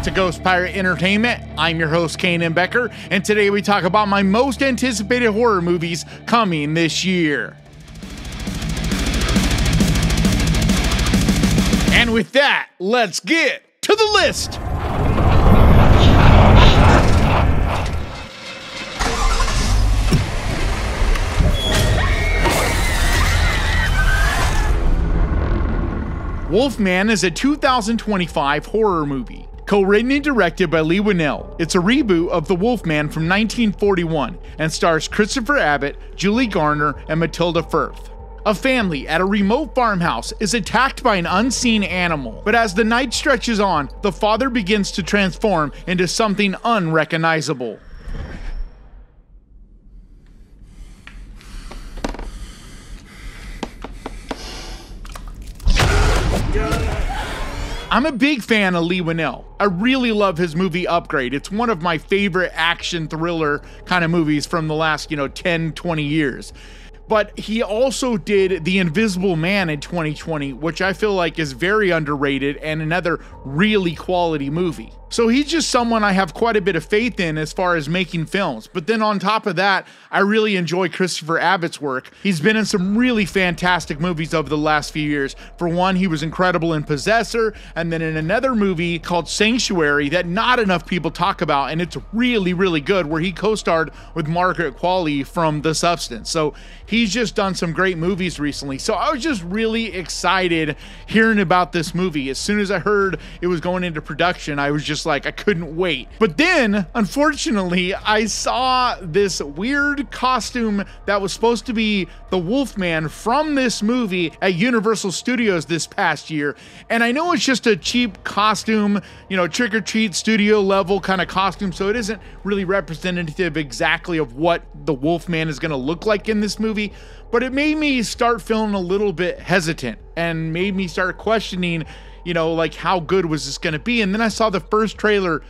to Ghost Pirate Entertainment. I'm your host, Kanan Becker, and today we talk about my most anticipated horror movies coming this year. And with that, let's get to the list. Wolfman is a 2025 horror movie, co-written and directed by Leigh Whannell. It's a reboot of The Wolfman from 1941 and stars Christopher Abbott, Julie Garner, and Matilda Firth. A family at a remote farmhouse is attacked by an unseen animal, but as the night stretches on, the father begins to transform into something unrecognizable. I'm a big fan of Leigh Whannell. I really love his movie Upgrade. It's one of my favorite action thriller kind of movies from the last, 10, 20 years. But he also did The Invisible Man in 2020, which I feel like is very underrated and another really quality movie. So he's just someone I have quite a bit of faith in as far as making films. But then on top of that, I really enjoy Christopher Abbott's work. He's been in some really fantastic movies over the last few years. For one, he was incredible in Possessor, and then in another movie called Sanctuary that not enough people talk about, and it's really, really good, where he co-starred with Margaret Qualley from The Substance. So he's just done some great movies recently. So I was just really excited hearing about this movie. As soon as I heard it was going into production, I was just like, I couldn't wait. But then, unfortunately, I saw this weird costume that was supposed to be the Wolfman from this movie at Universal Studios this past year. And I know it's just a cheap costume, trick-or-treat studio level kind of costume, so it isn't really representative exactly of what the Wolfman is going to look like in this movie. But it made me start feeling a little bit hesitant and made me start questioning, how good was this going to be? And then I saw the first trailer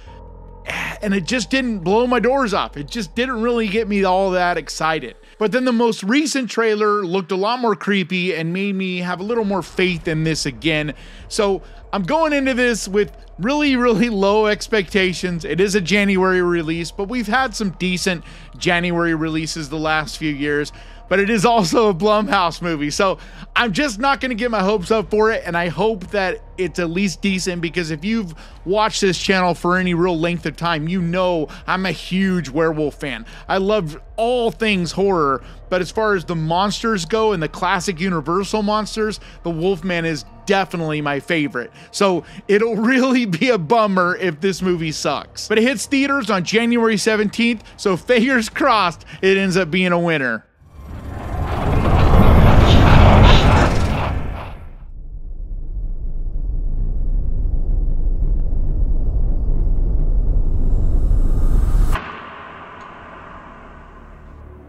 and it just didn't blow my doors off. It just didn't really get me all that excited. But then the most recent trailer looked a lot more creepy and made me have a little more faith in this again. So I'm going into this with really, really low expectations. It is a January release, but we've had some decent January releases the last few years. But it is also a Blumhouse movie, so I'm just not going to get my hopes up for it, and I hope that it's at least decent, because if you've watched this channel for any real length of time, you know I'm a huge werewolf fan. I love all things horror, but as far as the monsters go and the classic Universal monsters, the Wolfman is definitely my favorite. So it'll really be a bummer if this movie sucks. But it hits theaters on January 17th, so fingers crossed it ends up being a winner.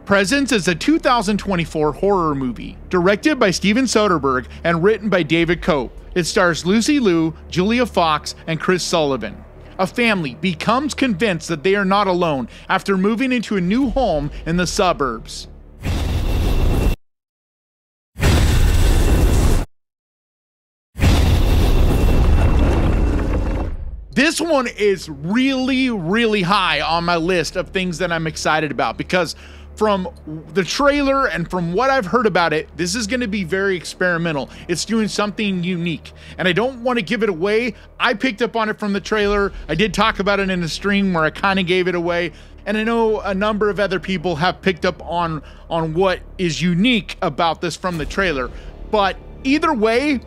Presence is a 2024 horror movie, directed by Steven Soderbergh and written by David Koepp. It stars Lucy Liu, Julia Fox, and Chris Sullivan. A family becomes convinced that they are not alone after moving into a new home in the suburbs. This one is really, really high on my list of things that I'm excited about, because from the trailer and from what I've heard about it, this is going to be very experimental. It's doing something unique, and I don't want to give it away. I picked up on it from the trailer. I did talk about it in a stream where I kind of gave it away, and I know a number of other people have picked up on what is unique about this from the trailer. But either way,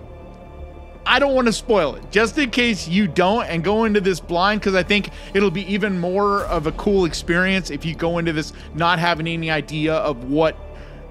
I don't want to spoil it, just in case you don't and go into this blind, because I think it'll be even more of a cool experience if you go into this not having any idea of what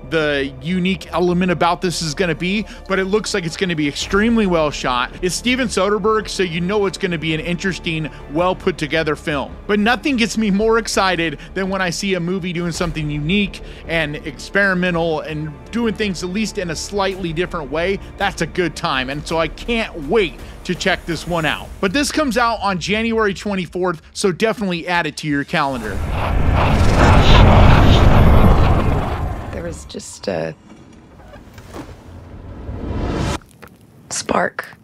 the unique element about this is going to be. But it looks like it's going to be extremely well shot. It's Steven Soderbergh, so you know it's going to be an interesting, well put together film. But nothing gets me more excited than when I see a movie doing something unique and experimental and doing things at least in a slightly different way. That's a good time, and so I can't wait to check this one out. But this comes out on January 24th, so definitely add it to your calendar. There was just a spark.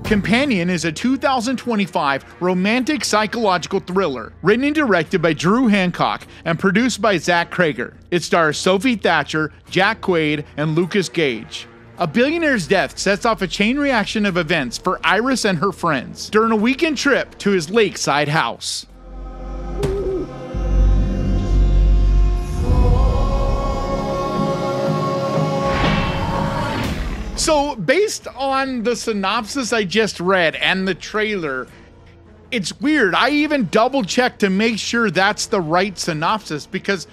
Companion is a 2025 romantic psychological thriller written and directed by Drew Hancock and produced by Zach Cregger. It stars Sophie Thatcher, Jack Quaid, and Lucas Gage. A billionaire's death sets off a chain reaction of events for Iris and her friends during a weekend trip to his lakeside house. So, based on the synopsis I just read and the trailer, it's weird. I even double checked to make sure that's the right synopsis, because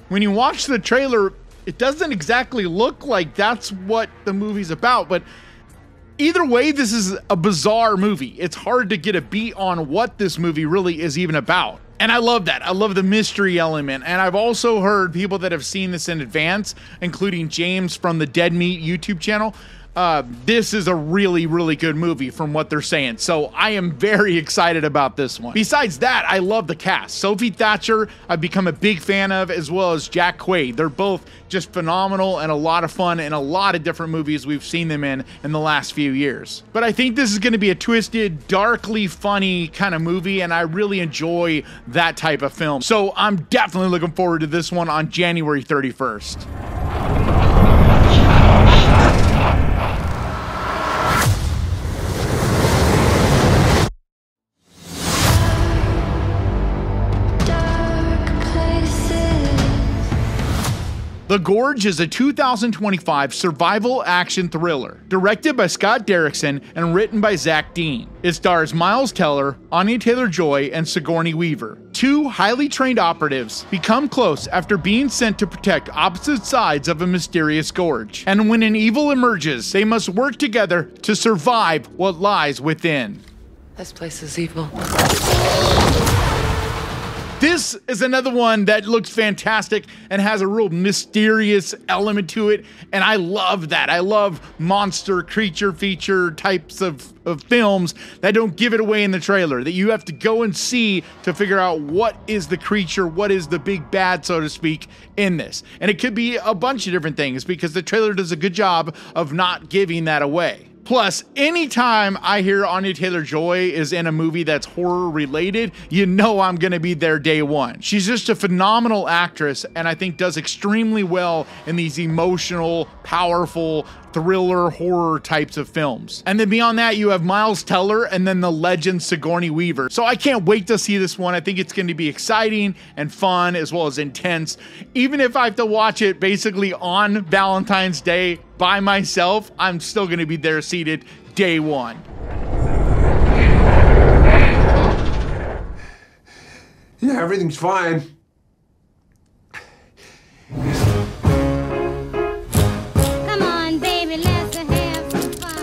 when you watch the trailer, it doesn't exactly look like that's what the movie's about. But either way, this is a bizarre movie. It's hard to get a beat on what this movie really is even about. And I love that. I love the mystery element. And I've also heard people that have seen this in advance, including James from the Dead Meat YouTube channel. This is a really, really good movie from what they're saying. So I am very excited about this one. Besides that, I love the cast. Sophie Thatcher, I've become a big fan of, as well as Jack Quaid. They're both just phenomenal and a lot of fun in a lot of different movies we've seen them in the last few years. But I think this is going to be a twisted, darkly funny kind of movie, and I really enjoy that type of film. So I'm definitely looking forward to this one on January 31st. The Gorge is a 2025 survival action thriller, directed by Scott Derrickson and written by Zach Dean. It stars Miles Teller, Anya Taylor-Joy, and Sigourney Weaver. Two highly trained operatives become close after being sent to protect opposite sides of a mysterious gorge. And when an evil emerges, they must work together to survive what lies within. This place is evil. This is another one that looks fantastic and has a real mysterious element to it, and I love that. I love monster creature feature types of films that don't give it away in the trailer, that you have to go and see to figure out what is the creature, what is the big bad, so to speak, in this. And it could be a bunch of different things because the trailer does a good job of not giving that away. Plus, anytime I hear Anya Taylor-Joy is in a movie that's horror related, you know I'm gonna be there day one. She's just a phenomenal actress and I think does extremely well in these emotional, powerful, thriller, horror types of films. And then beyond that, you have Miles Teller and then the legend Sigourney Weaver. So I can't wait to see this one. I think it's going to be exciting and fun as well as intense. Even if I have to watch it basically on Valentine's Day by myself, I'm still going to be there seated day one. Yeah, everything's fine.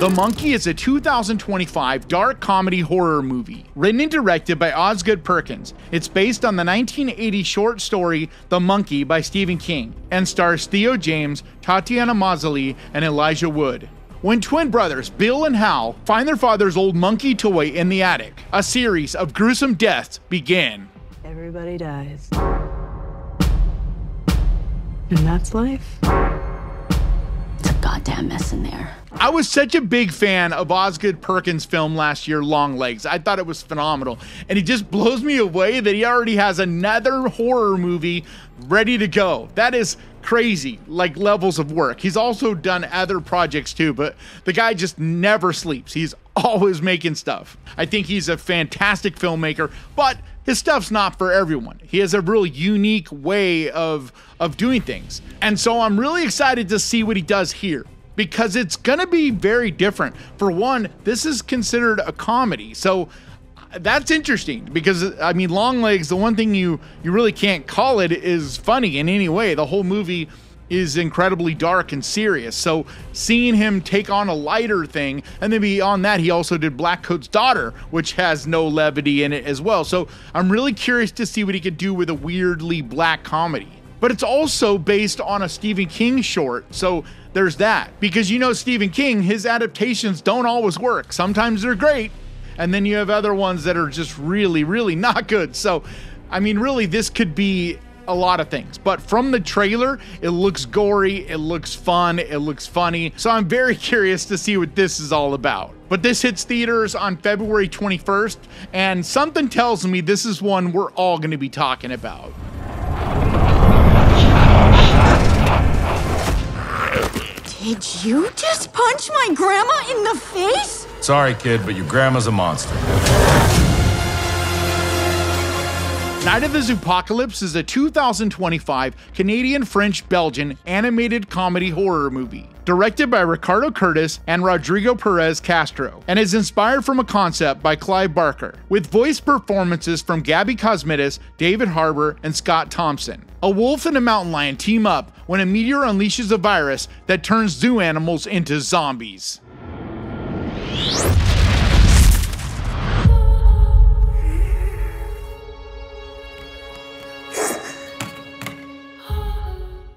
The Monkey is a 2025 dark comedy horror movie, written and directed by Osgood Perkins. It's based on the 1980 short story The Monkey by Stephen King, and stars Theo James, Tatiana Maslany, and Elijah Wood. When twin brothers Bill and Hal find their father's old monkey toy in the attic, a series of gruesome deaths begin. Everybody dies. And that's life. It's a goddamn mess in there. I was such a big fan of Osgood Perkins' film last year, Longlegs. I thought it was phenomenal. And it just blows me away that he already has another horror movie ready to go. That is crazy, like levels of work. He's also done other projects too, but the guy just never sleeps. He's always making stuff. I think he's a fantastic filmmaker, but his stuff's not for everyone. He has a real unique way of doing things. And so I'm really excited to see what he does here, because it's gonna be very different. For one, this is considered a comedy, so that's interesting because, I mean, Longlegs, the one thing you really can't call it is funny in any way. The whole movie is incredibly dark and serious. So seeing him take on a lighter thing, and then beyond that, he also did Blackcoat's Daughter, which has no levity in it as well. So I'm really curious to see what he could do with a weirdly black comedy. But it's also based on a Stephen King short, so there's that. Because you know Stephen King, his adaptations don't always work. Sometimes they're great, and then you have other ones that are just really, really not good. So, I mean, really, this could be a lot of things. But from the trailer, it looks gory, it looks fun, it looks funny. So I'm very curious to see what this is all about. But this hits theaters on February 21st, and something tells me this is one we're all going to be talking about. Did you just punch my grandma in the face? Sorry, kid, but your grandma's a monster. Night of the Zoopocalypse is a 2025 Canadian-French-Belgian animated comedy horror movie, directed by Ricardo Curtis and Rodrigo Perez Castro, and is inspired from a concept by Clive Barker, with voice performances from Gabby Cosmatos, David Harbour, and Scott Thompson. A wolf and a mountain lion team up when a meteor unleashes a virus that turns zoo animals into zombies.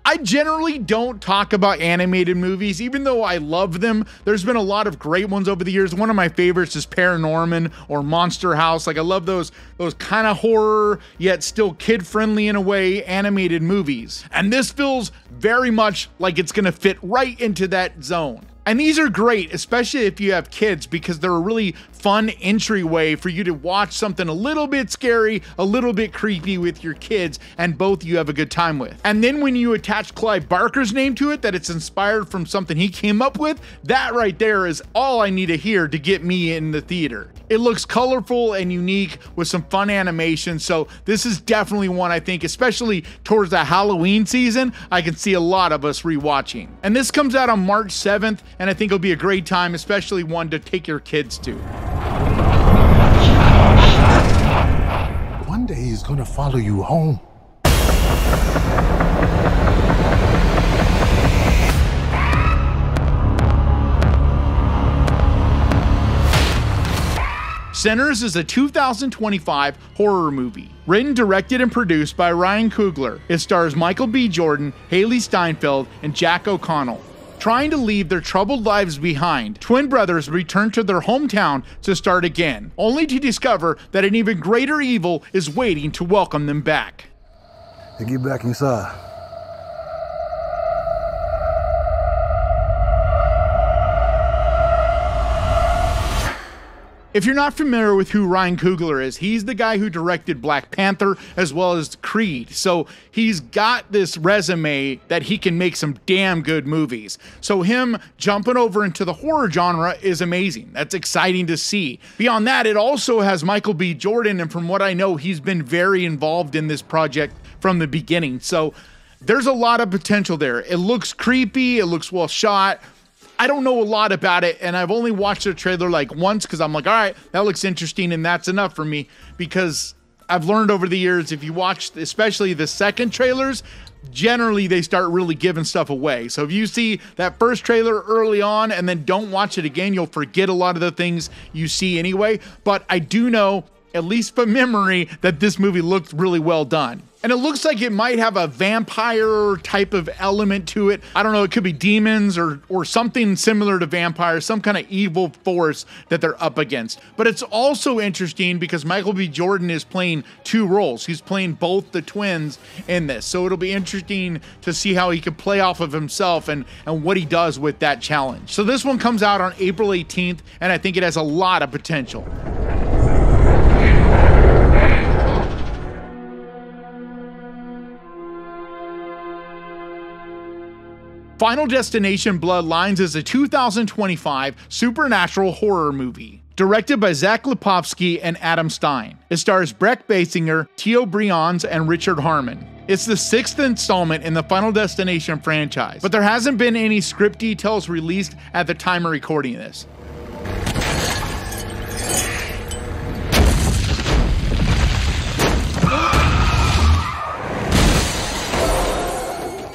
I generally don't talk about animated movies, even though I love them. There's been a lot of great ones over the years. One of my favorites is Paranorman or Monster House. Like, I love those kind of horror, yet still kid-friendly in a way, animated movies. And this feels very much like it's gonna fit right into that zone. And these are great, especially if you have kids, because they're a really fun entryway for you to watch something a little bit scary, a little bit creepy with your kids, and both you have a good time with. And then when you attach Clive Barker's name to it, that it's inspired from something he came up with, that right there is all I need to hear to get me in the theater. It looks colorful and unique with some fun animation, so this is definitely one I think, especially towards the Halloween season, I can see a lot of us rewatching. And this comes out on March 7th, and I think it'll be a great time, especially one to take your kids to. One day he's gonna follow you home. Sinners is a 2025 horror movie. Written, directed, and produced by Ryan Coogler. It stars Michael B. Jordan, Haley Steinfeld, and Jack O'Connell. Trying to leave their troubled lives behind, twin brothers return to their hometown to start again, only to discover that an even greater evil is waiting to welcome them back. Hey, get back inside. If you're not familiar with who Ryan Coogler is, he's the guy who directed Black Panther as well as Creed. So he's got this resume that he can make some damn good movies. So him jumping over into the horror genre is amazing. That's exciting to see. Beyond that, it also has Michael B. Jordan, and from what I know, he's been very involved in this project from the beginning. So there's a lot of potential there. It looks creepy, it looks well shot. I don't know a lot about it, and I've only watched the trailer like once because I'm like, all right, that looks interesting, and that's enough for me, because I've learned over the years, if you watch especially the second trailers, generally they start really giving stuff away. So if you see that first trailer early on and then don't watch it again, you'll forget a lot of the things you see anyway. But I do know, at least from memory, that this movie looked really well done. And it looks like it might have a vampire type of element to it. I don't know, it could be demons or something similar to vampires, some kind of evil force that they're up against. But it's also interesting because Michael B. Jordan is playing two roles. He's playing both the twins in this. So it'll be interesting to see how he can play off of himself and what he does with that challenge. So this one comes out on April 18th, and I think it has a lot of potential. Final Destination Bloodlines is a 2025 supernatural horror movie. Directed by Zach Lipovsky and Adam Stein. It stars Breck Basinger, Theo Brions, and Richard Harmon. It's the 6th installment in the Final Destination franchise, but there hasn't been any script details released at the time of recording this.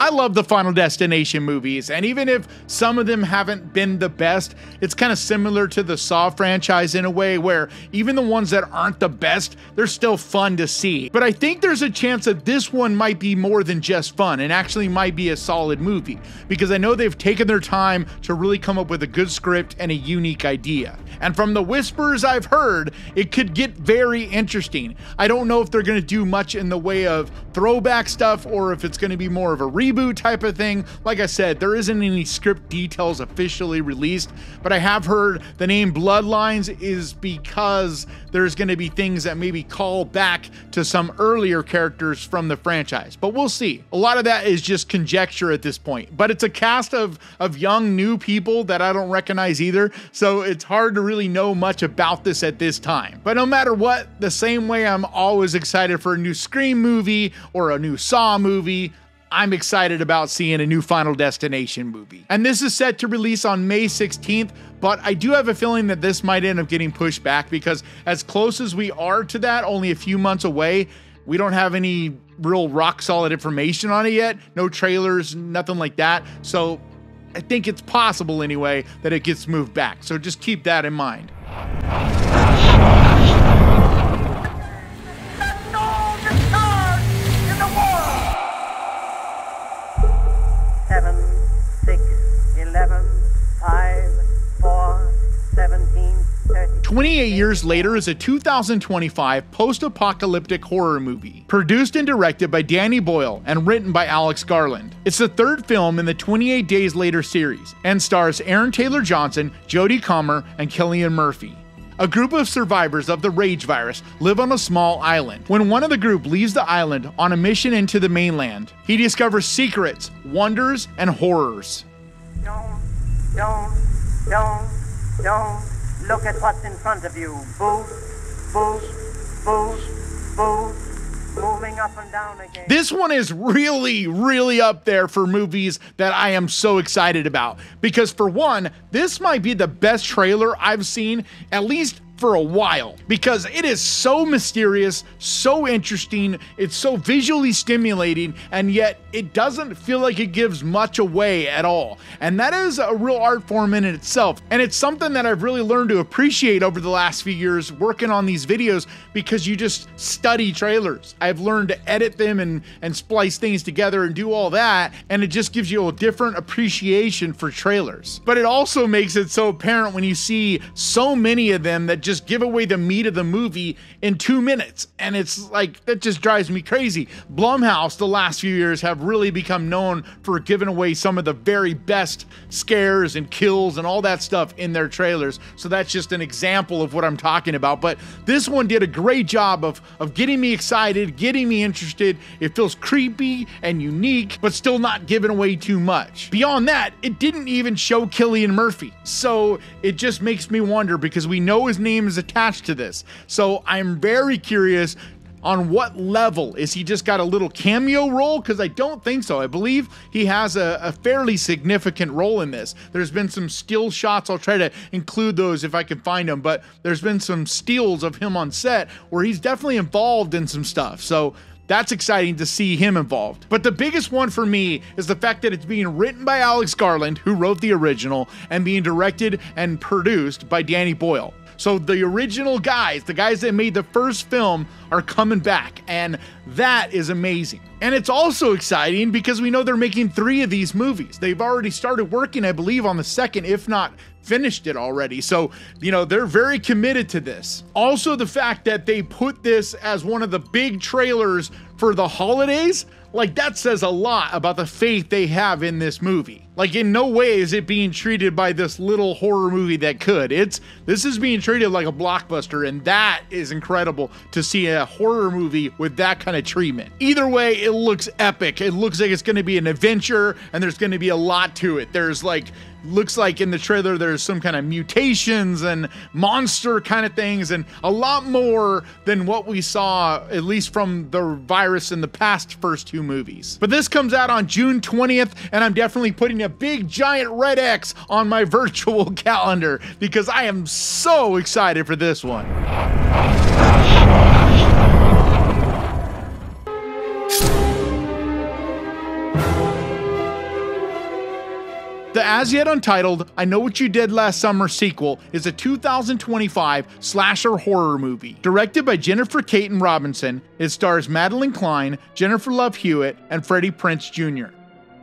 I love the Final Destination movies, and even if some of them haven't been the best, it's kind of similar to the Saw franchise in a way where even the ones that aren't the best, they're still fun to see. But I think there's a chance that this one might be more than just fun and actually might be a solid movie, because I know they've taken their time to really come up with a good script and a unique idea. And from the whispers I've heard, it could get very interesting. I don't know if they're going to do much in the way of throwback stuff or if it's going to be more of a reboot reboot type of thing. Like I said, there isn't any script details officially released, but I have heard the name Bloodlines is because there's going to be things that maybe call back to some earlier characters from the franchise, but we'll see. A lot of that is just conjecture at this point, but it's a cast of young new people that I don't recognize either, so it's hard to really know much about this at this time. But no matter what, the same way I'm always excited for a new Scream movie or a new Saw movie, I'm excited about seeing a new Final Destination movie. And this is set to release on May 16th, but I do have a feeling that this might end up getting pushed back because as close as we are to that, only a few months away, we don't have any real rock solid information on it yet. No trailers, nothing like that. So I think it's possible anyway that it gets moved back. So just keep that in mind. 7, 6, 11, 5, 4, 17, 30. 28 years later is a 2025 post-apocalyptic horror movie, produced and directed by Danny Boyle and written by Alex Garland. It's the third film in the 28 Days Later series and stars Aaron Taylor Johnson, Jodie Comer, and Cillian Murphy. A group of survivors of the rage virus live on a small island. When one of the group leaves the island on a mission into the mainland, he discovers secrets, wonders, and horrors. Don't look at what's in front of you. Boo, boo, boo, boo. Moving up and down again. This one is really up there for movies that I am so excited about. Because for one, this might be the best trailer I've seen, at least for a while, because it is so mysterious, so interesting, it's so visually stimulating, and yet it doesn't feel like it gives much away at all. And that is a real art form in itself. And it's something that I've really learned to appreciate over the last few years working on these videos, because you just study trailers. I've learned to edit them and splice things together and do all that, and it just gives you a different appreciation for trailers. But it also makes it so apparent when you see so many of them that just give away the meat of the movie in 2 minutes. And it's like, that just drives me crazy. Blumhouse, the last few years, have really become known for giving away some of the very best scares and kills and all that stuff in their trailers. So that's just an example of what I'm talking about. But this one did a great job of getting me excited, getting me interested. It feels creepy and unique, but still not giving away too much. Beyond that, it didn't even show Cillian Murphy. So it just makes me wonder, because we know his name is attached to this. So I'm very curious on what level. Is he just got a little cameo role? Because I don't think so. I believe he has a fairly significant role in this. There's been some still shots. I'll try to include those if I can find them, but there's been some stills of him on set where he's definitely involved in some stuff. So that's exciting to see him involved. But the biggest one for me is the fact that it's being written by Alex Garland, who wrote the original, and being directed and produced by Danny Boyle. So the original guys, the guys that made the first film, are coming back, and that is amazing. And it's also exciting because we know they're making 3 of these movies. They've already started working, I believe, on the second, if not finished it already. So, you know, they're very committed to this. Also, the fact that they put this as one of the big trailers for the holidays, like, that says a lot about the faith they have in this movie. Like, in no way is it being treated by this little horror movie that could. This is being treated like a blockbuster, and that is incredible to see a horror movie with that kind of treatment. Either way, it looks epic. It looks like it's going to be an adventure, and there's going to be a lot to it. There's looks like in the trailer there's some kind of mutations and monster kind of things, and a lot more than what we saw, at least from the virus in the past first 2 movies. But this comes out on June 20th, and I'm definitely putting a big giant red X on my virtual calendar because I am so excited for this one. The as yet untitled I Know What You Did Last Summer sequel is a 2025 slasher horror movie. Directed by Jennifer Caton Robinson, it stars Madeline Klein, Jennifer Love Hewitt, and Freddie Prinze Jr.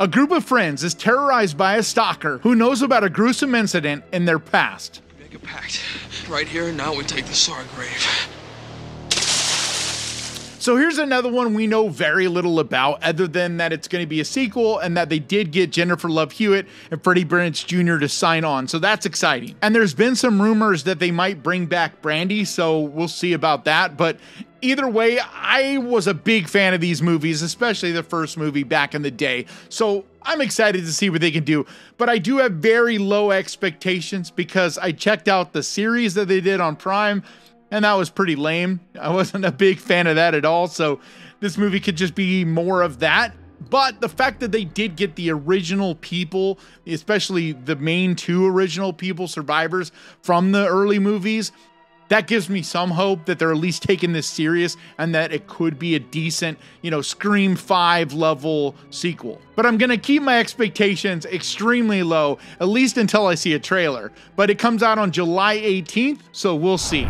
A group of friends is terrorized by a stalker who knows about a gruesome incident in their past. Make a pact. Right here and now we take the Saw grave. So here's another one we know very little about, other than that it's going to be a sequel and that they did get Jennifer Love Hewitt and Freddie Prinze Jr. to sign on. So that's exciting. And there's been some rumors that they might bring back Brandy, so we'll see about that. But either way, I was a big fan of these movies, especially the first movie back in the day. So I'm excited to see what they can do. But I do have very low expectations because I checked out the series that they did on Prime, and that was pretty lame. I wasn't a big fan of that at all. So this movie could just be more of that. But the fact that they did get the original people, especially the main two original people, survivors from the early movies, that gives me some hope that they're at least taking this serious and that it could be a decent, Scream 5 level sequel. But I'm going to keep my expectations extremely low, at least until I see a trailer. But it comes out on July 18th, so we'll see.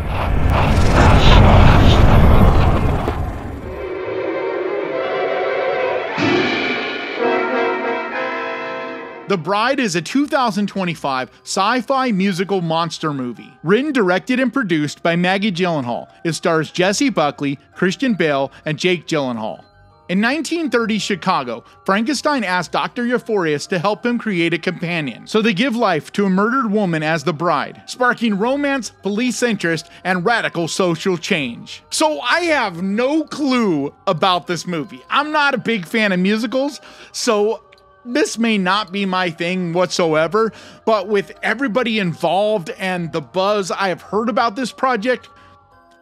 The Bride is a 2025 sci-fi musical monster movie. Written, directed, and produced by Maggie Gyllenhaal. It stars Jessie Buckley, Christian Bale, and Jake Gyllenhaal. In 1930 Chicago, Frankenstein asked Dr. Euphorius to help him create a companion, so they give life to a murdered woman as the bride, sparking romance, police interest, and radical social change. So I have no clue about this movie. I'm not a big fan of musicals, so this may not be my thing whatsoever, but with everybody involved and the buzz I have heard about this project,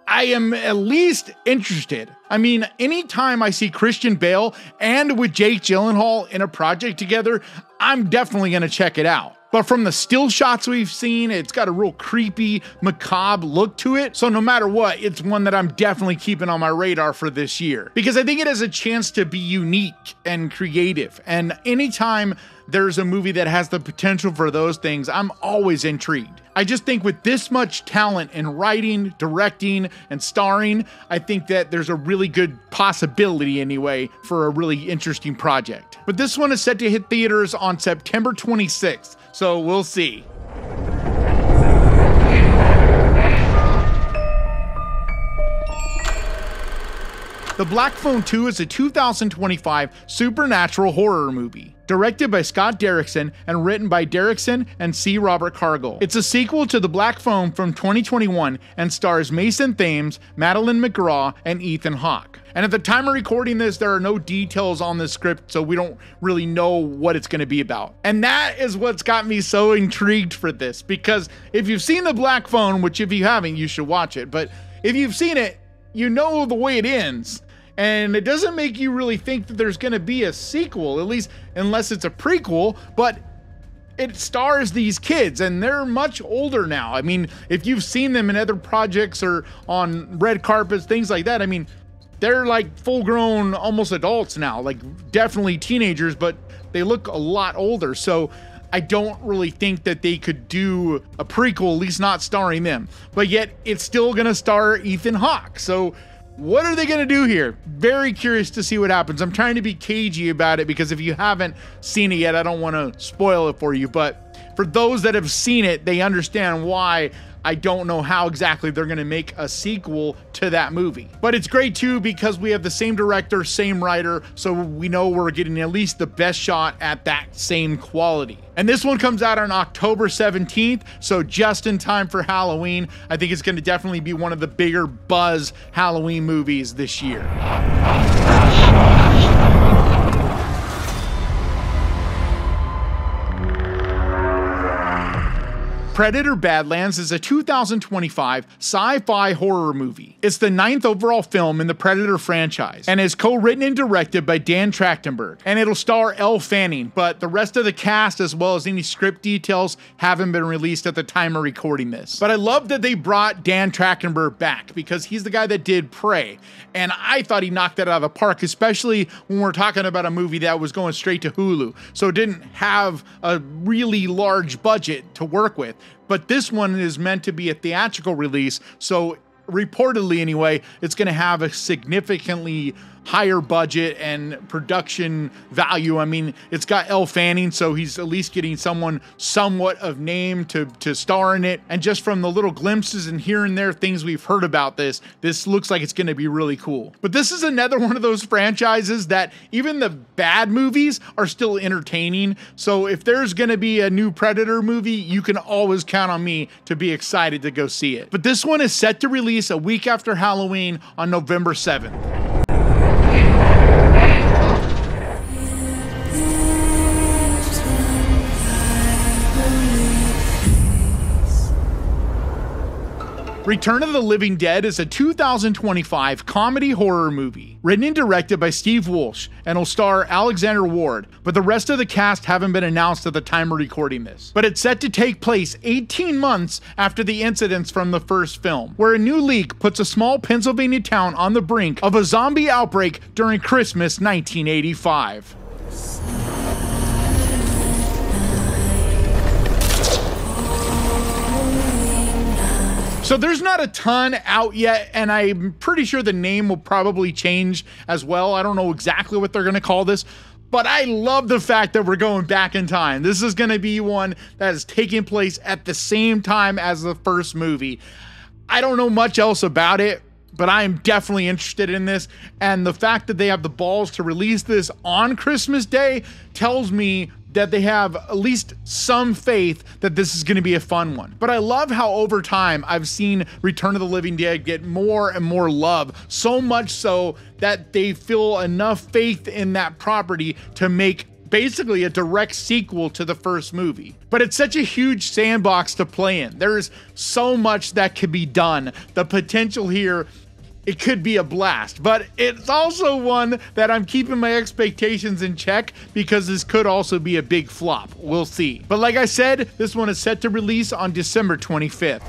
I am at least interested. I mean, anytime I see Christian Bale and with Jake Gyllenhaal in a project together, I'm definitely going to check it out. But from the still shots we've seen, it's got a real creepy, macabre look to it. So no matter what, it's one that I'm definitely keeping on my radar for this year. Because I think it has a chance to be unique and creative. And anytime there's a movie that has the potential for those things, I'm always intrigued. I just think with this much talent in writing, directing, and starring, I think that there's a really good possibility anyway for a really interesting project. But this one is set to hit theaters on September 26th, so we'll see. The Black Phone 2 is a 2025 supernatural horror movie, directed by Scott Derrickson and written by Derrickson and C. Robert Cargill. It's a sequel to The Black Phone from 2021 and stars Mason Thames, Madeline McGraw, and Ethan Hawke. And at the time of recording this, there are no details on the script, so we don't really know what it's going to be about. And that is what's got me so intrigued for this, because if you've seen The Black Phone, which if you haven't, you should watch it, but if you've seen it, you know the way it ends. And it doesn't make you really think that there's going to be a sequel, at least unless it's a prequel, but it stars these kids and they're much older now. I mean, if you've seen them in other projects or on red carpets, things like that, I mean, they're like full grown, almost adults now, like definitely teenagers, but they look a lot older. So I don't really think that they could do a prequel, at least not starring them, but yet it's still going to star Ethan Hawke. So what are they going to do here? Very curious to see what happens. I'm trying to be cagey about it because if you haven't seen it yet, I don't want to spoil it for you. But for those that have seen it, they understand why I don't know how exactly they're going to make a sequel to that movie. But it's great too because we have the same director, same writer, so we know we're getting at least the best shot at that same quality. And this one comes out on October 17th, so just in time for Halloween. I think it's going to definitely be one of the bigger buzz Halloween movies this year. Predator: Badlands is a 2025 sci-fi horror movie. It's the 9th overall film in the Predator franchise and is co-written and directed by Dan Trachtenberg. And it'll star Elle Fanning, but the rest of the cast as well as any script details haven't been released at the time of recording this. But I love that they brought Dan Trachtenberg back because he's the guy that did Prey. And I thought he knocked that out of the park, especially when we're talking about a movie that was going straight to Hulu. So it didn't have a really large budget to work with. But this one is meant to be a theatrical release, so reportedly anyway, it's going to have a significantly higher budget and production value. I mean, it's got Elle Fanning, so he's at least getting someone somewhat of name to star in it. And just from the little glimpses and here and there things we've heard about this looks like it's going to be really cool. But this is another one of those franchises that even the bad movies are still entertaining. So if there's going to be a new Predator movie, you can always count on me to be excited to go see it. But this one is set to release a week after Halloween on November 7th. Return of the Living Dead is a 2025 comedy horror movie, written and directed by Steve Walsh, and will star Alexander Ward, but the rest of the cast haven't been announced at the time of recording this. But it's set to take place 18 months after the incidents from the first film, where a new leak puts a small Pennsylvania town on the brink of a zombie outbreak during Christmas 1985. So there's not a ton out yet, and I'm pretty sure the name will probably change as well. I don't know exactly what they're going to call this, but I love the fact that we're going back in time. This is going to be one that is taking place at the same time as the first movie. I don't know much else about it, but I am definitely interested in this, and the fact that they have the balls to release this on Christmas Day tells me that they have at least some faith that this is going to be a fun one. But I love how over time I've seen Return of the Living Dead get more and more love, so much so that they feel enough faith in that property to make basically a direct sequel to the first movie. But it's such a huge sandbox to play in. There's so much that could be done. The potential here, it could be a blast, but it's also one that I'm keeping my expectations in check because this could also be a big flop. We'll see. But like I said, this one is set to release on December 25th.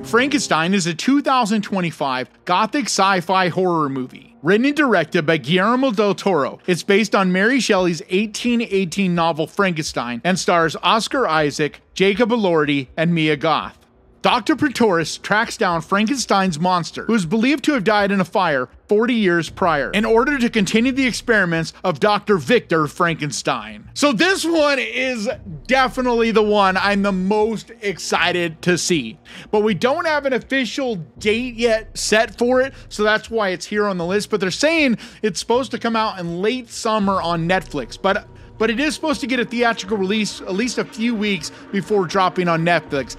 Frankenstein is a 2025 gothic sci-fi horror movie, written and directed by Guillermo del Toro. It's based on Mary Shelley's 1818 novel Frankenstein and stars Oscar Isaac, Jacob Elordi, and Mia Goth. Dr. Pretorius tracks down Frankenstein's monster, who is believed to have died in a fire 40 years prior, in order to continue the experiments of Dr. Victor Frankenstein. So this one is definitely the one I'm the most excited to see. But we don't have an official date yet set for it, so that's why it's here on the list. But they're saying it's supposed to come out in late summer on Netflix. But it is supposed to get a theatrical release at least a few weeks before dropping on Netflix.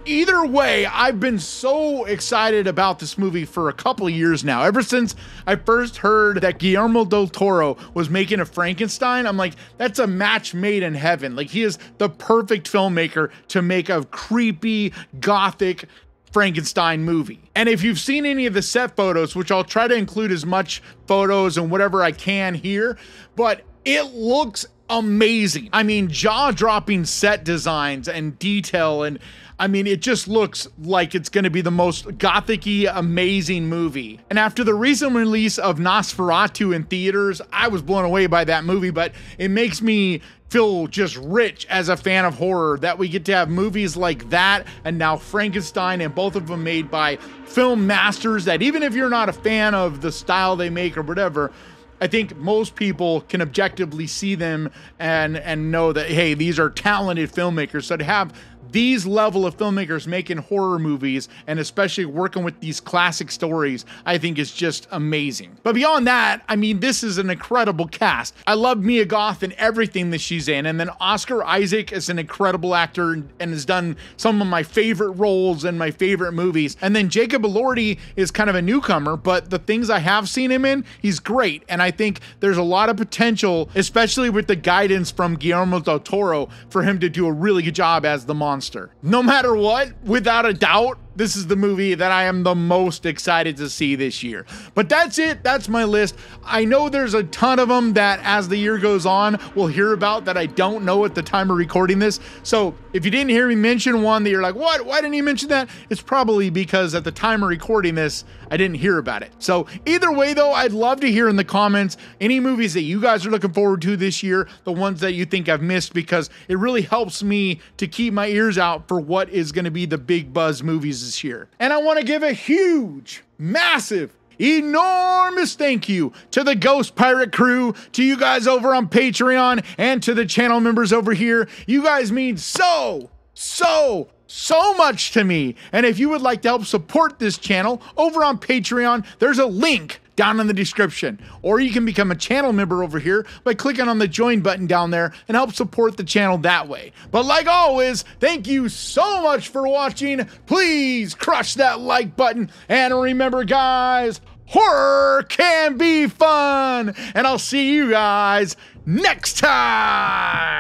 Either way, I've been so excited about this movie for a couple of years now. Ever since I first heard that Guillermo del Toro was making a Frankenstein, I'm like, that's a match made in heaven. Like, he is the perfect filmmaker to make a creepy, gothic Frankenstein movie. And if you've seen any of the set photos, which I'll try to include as much photos and whatever I can here, but it looks amazing. I mean, jaw-dropping set designs and detail, and I mean, it just looks like it's going to be the most gothic-y, amazing movie. And after the recent release of Nosferatu in theaters, I was blown away by that movie, but it makes me feel just rich as a fan of horror that we get to have movies like that and now Frankenstein, and both of them made by film masters that even if you're not a fan of the style they make or whatever, I think most people can objectively see them and know that, hey, these are talented filmmakers. So to have these level of filmmakers making horror movies and especially working with these classic stories, I think is just amazing. But beyond that, I mean, this is an incredible cast. I love Mia Goth in everything that she's in. And then Oscar Isaac is an incredible actor and has done some of my favorite roles in my favorite movies. And then Jacob Elordi is kind of a newcomer, but the things I have seen him in, he's great. And I think there's a lot of potential, especially with the guidance from Guillermo del Toro, for him to do a really good job as the monster. No matter what, without a doubt, this is the movie that I am the most excited to see this year. But that's it. That's my list. I know there's a ton of them that as the year goes on, we'll hear about that I don't know at the time of recording this. So if you didn't hear me mention one that you're like, what? Why didn't you mention that? It's probably because at the time of recording this, I didn't hear about it. So either way though, I'd love to hear in the comments any movies that you guys are looking forward to this year, the ones that you think I've missed, because it really helps me to keep my ears out for what is going to be the big buzz movies this year. And I want to give a huge, massive, enormous thank you to the Ghost Pirate crew, to you guys over on Patreon, and to the channel members over here. You guys mean so much to me. And if you would like to help support this channel over on Patreon, there's a link down in the description, or you can become a channel member over here by clicking on the join button down there and help support the channel that way. But like always, thank you so much for watching. Please crush that like button, and remember guys, horror can be fun, and I'll see you guys next time.